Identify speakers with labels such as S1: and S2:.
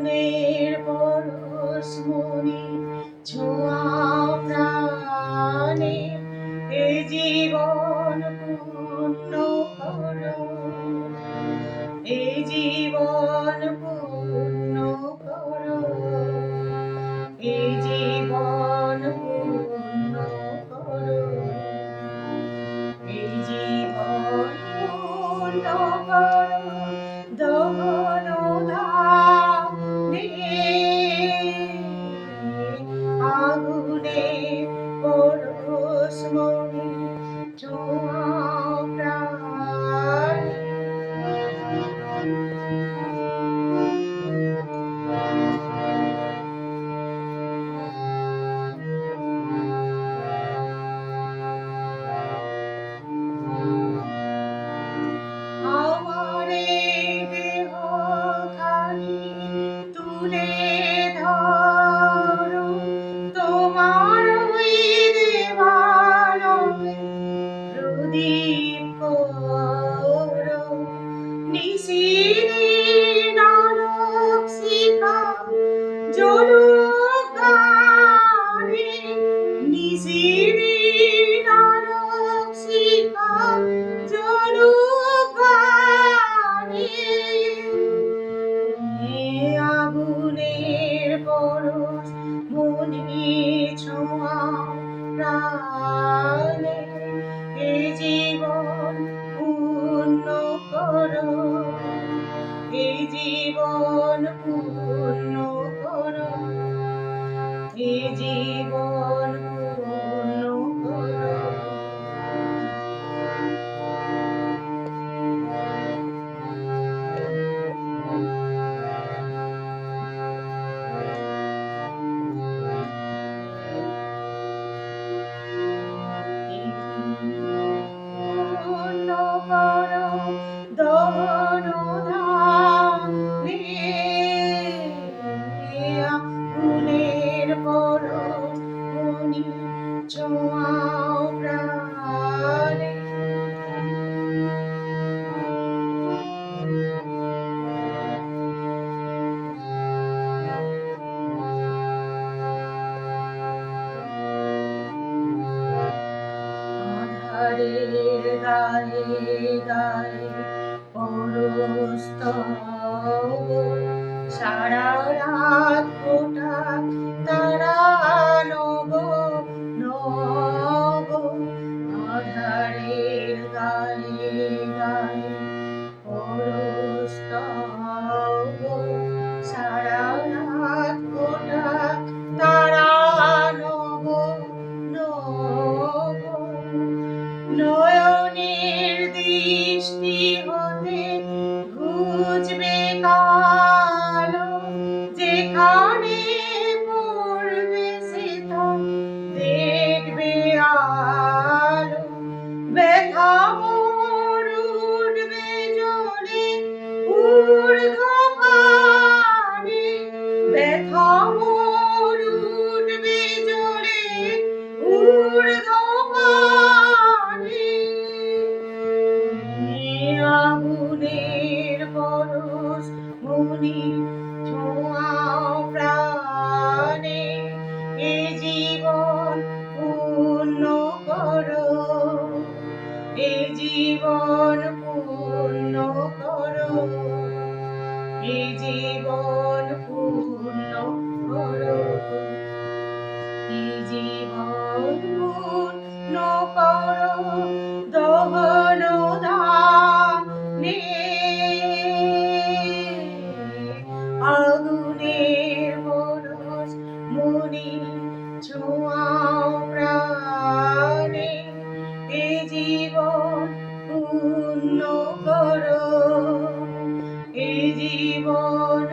S1: আগুনের পরশমণি ছোঁয়াও প্রাণে, এ জীবন পূর্ণ করো, এ জীবন পূর্ণ করো, এ জীবন পূর্ণ করো, এই জীবন পূর্ণ করো। দহন ধামে আগুনে পরশমণি ছোঁয়াও প্রাণে। আমারে দেহ খানি তুলে ধরো, তোমার ওই দেবালয়ে প্রদীপ করো। নিশির নারক শিখা জ্বলুক গানে, নিশির নারক শিখা জ্বলুক গানে। আগুনের পরশমণি ছোঁয়াও প্রাণে, এ জীবন পূর্ণ করো, এ জীবন পূর্ণ করো, এ জীবন পূর্ণ করো। পূর্ণ করো দহন ধামে, আগুনের পরশমণি ছোঁয়াও প্রাণে। আধারের গায়ে গায়ে পরস্তব, সারা রাত ফোটা তারা নব নব। আধারের গায়ে গায়ে পরস্তব, সারা রাত ফোটা তারা নব নব। নয়নের দৃষ্টি হতে ঘুচবে কালো, যেখানে পড়বে সেখান দেখবে আলো। ব্যথা মোর উঠবে জ্বলে ঊর্ধ্বপানে, ব্যথা মোর উঠবে জ্বলে ঊর্ধ্বপানে। আগুনের পরশমণি ছোঁয়াও প্রাণে, এ জীবন পূর্ণ করো, এ জীবন পূর্ণ করো, এ জীবন পূর্ণ করো, এ জীবন পূর্ণ করো। দহন ধামে আগুনের পরশমণি ছোঁয়াও প্রাণে, এ জীবন পূর্ণ করো, এ জীবন